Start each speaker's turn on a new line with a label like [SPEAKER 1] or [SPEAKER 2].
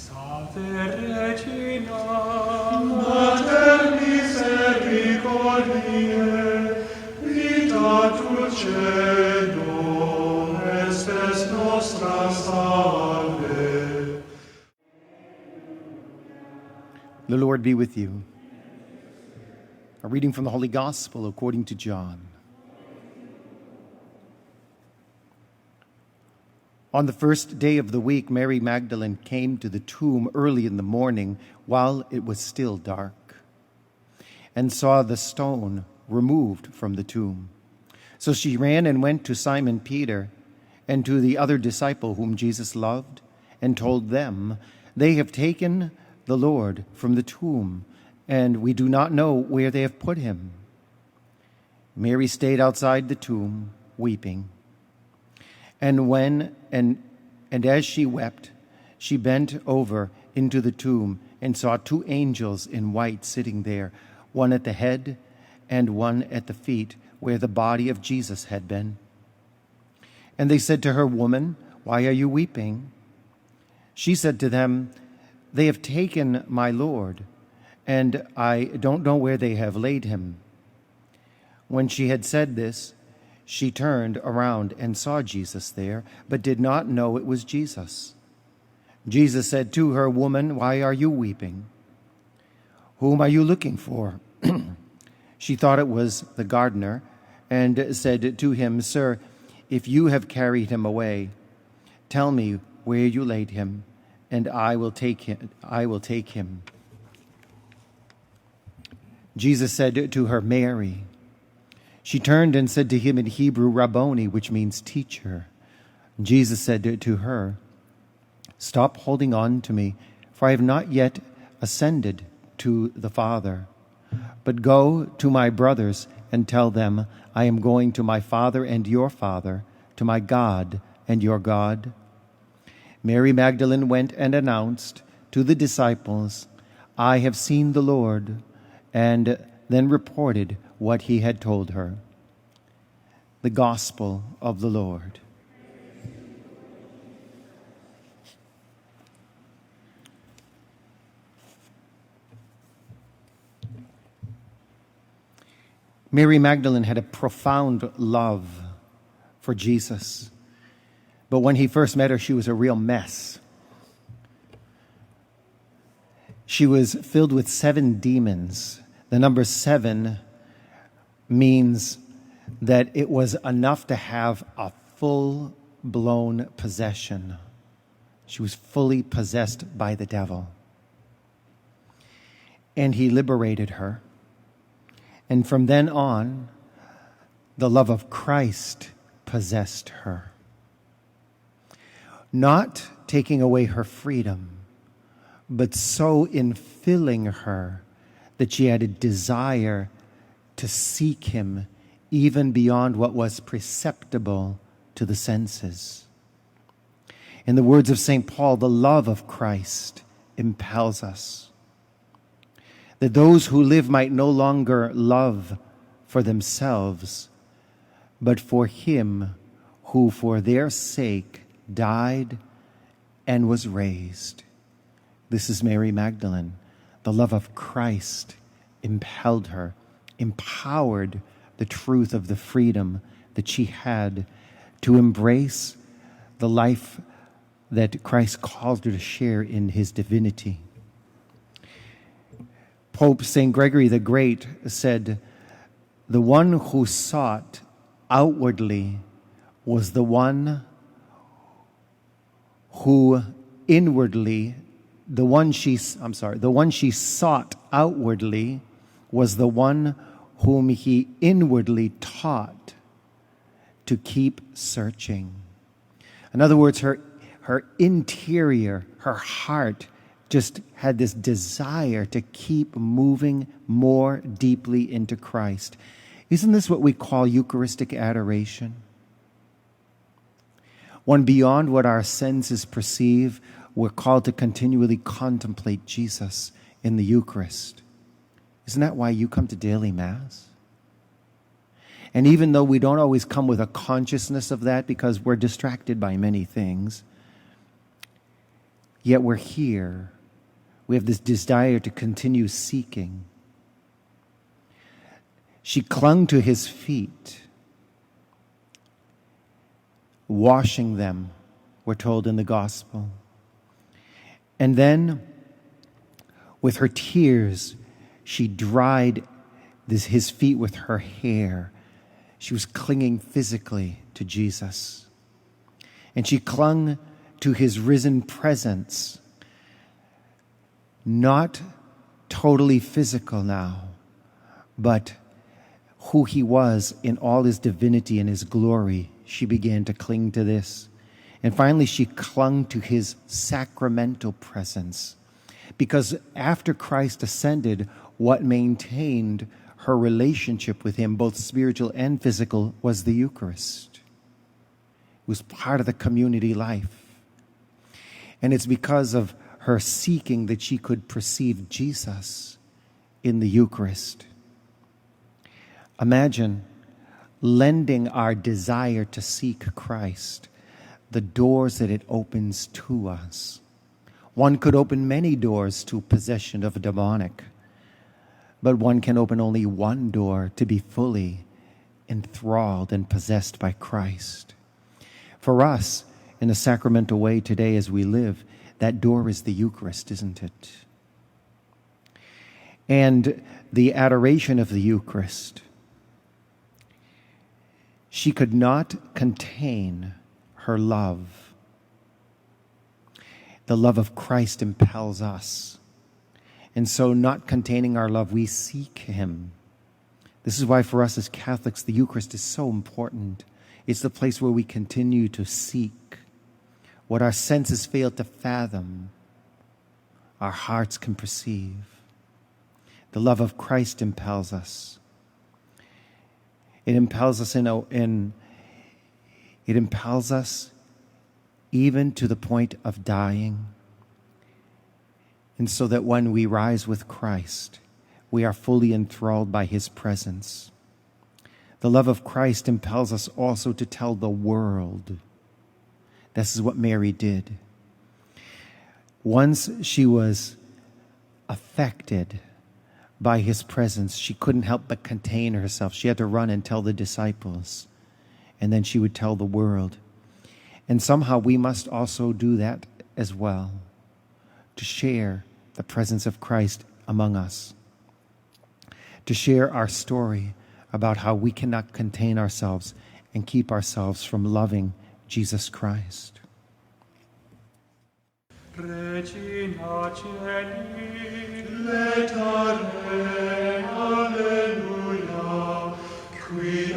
[SPEAKER 1] Salve Regina, Mater misericordiae, vita dulcedo, estes nostra salve.
[SPEAKER 2] The Lord be with you. A reading from the Holy Gospel according to John. On the first day of the week, Mary Magdalene came to the tomb early in the morning while it was still dark, and saw the stone removed from the tomb. So she ran and went to Simon Peter and to the other disciple whom Jesus loved, and told them, "They have taken the Lord from the tomb, and we do not know where they have put him." Mary stayed outside the tomb, weeping. And as she wept, she bent over into the tomb and saw two angels in white sitting there, one at the head and one at the feet, where the body of Jesus had been. And they said to her, "Woman, why are you weeping?" She said to them, "They have taken my Lord, and I don't know where they have laid him." When she had said this, she turned around and saw Jesus there, but did not know it was Jesus. Jesus said to her, "Woman, why are you weeping? Whom are you looking for?" She thought it was the gardener, and said to him, "Sir, if you have carried him away, tell me where you laid him, and I will take him." Jesus said to her, "Mary." She turned and said to him in Hebrew, "Rabboni," which means teacher. Jesus said to her, "Stop holding on to me, for I have not yet ascended to the Father. But go to my brothers and tell them, I am going to my Father and your Father, to my God and your God." Mary Magdalene went and announced to the disciples, "I have seen the Lord," and then reported what he had told her. The Gospel of the Lord. Mary Magdalene had a profound love for Jesus, but when he first met her, she was a real mess. She was filled with 7 demons. The number 7 means that it was enough to have a full-blown possession. She was fully possessed by the devil. And he liberated her. And from then on, the love of Christ possessed her. Not taking away her freedom, but so infilling her that she had a desire to seek him even beyond what was perceptible to the senses. In the words of St. Paul, the love of Christ impels us, that those who live might no longer love for themselves, but for him who for their sake died and was raised. This is Mary Magdalene. The love of Christ impelled her, empowered the truth of the freedom that she had to embrace the life that Christ called her to share in his divinity. Pope St. Gregory the Great said, "The one who sought outwardly was the one who inwardly, the one she sought outwardly was the one whom he inwardly taught to keep searching." In other words, her interior, her heart just had this desire to keep moving more deeply into Christ. Isn't this what we call Eucharistic adoration? When beyond what our senses perceive, we're called to continually contemplate Jesus in the Eucharist. Isn't that why you come to daily Mass? And even though we don't always come with a consciousness of that because we're distracted by many things, Yet we're here. We have this desire to continue seeking. She clung to his feet, washing them, we're told in the gospel. And then, with her tears, she dried his feet with her hair. She was clinging physically to Jesus. And she clung to his risen presence, not totally physical now, but who he was in all his divinity and his glory. She began to cling to this. And finally, she clung to his sacramental presence. Because after Christ ascended, what maintained her relationship with him, both spiritual and physical, was the Eucharist. It was part of the community life. And it's because of her seeking that she could perceive Jesus in the Eucharist. Imagine lending our desire to seek Christ, the doors that it opens to us. One could open many doors to possession of a demonic, but one can open only one door to be fully enthralled and possessed by Christ. For us, in a sacramental way today as we live, that door is the Eucharist, isn't it? And the adoration of the Eucharist, she could not contain her love. The love of Christ impels us. And so, not containing our love, we seek him. This is why for us as Catholics, the Eucharist is so important. It's the place where we continue to seek. What our senses fail to fathom, our hearts can perceive. The love of Christ impels us. It impels us it impels us even to the point of dying. And so that when we rise with Christ, we are fully enthralled by his presence. The love of Christ impels us also to tell the world. This is what Mary did. Once she was affected by his presence, she couldn't help but contain herself. She had to run and tell the disciples, and then she would tell the world. And somehow we must also do that as well, to share the presence of Christ among us, to share our story about how we cannot contain ourselves and keep ourselves from loving Jesus Christ.
[SPEAKER 1] Regina Celi, letare, alleluia, qui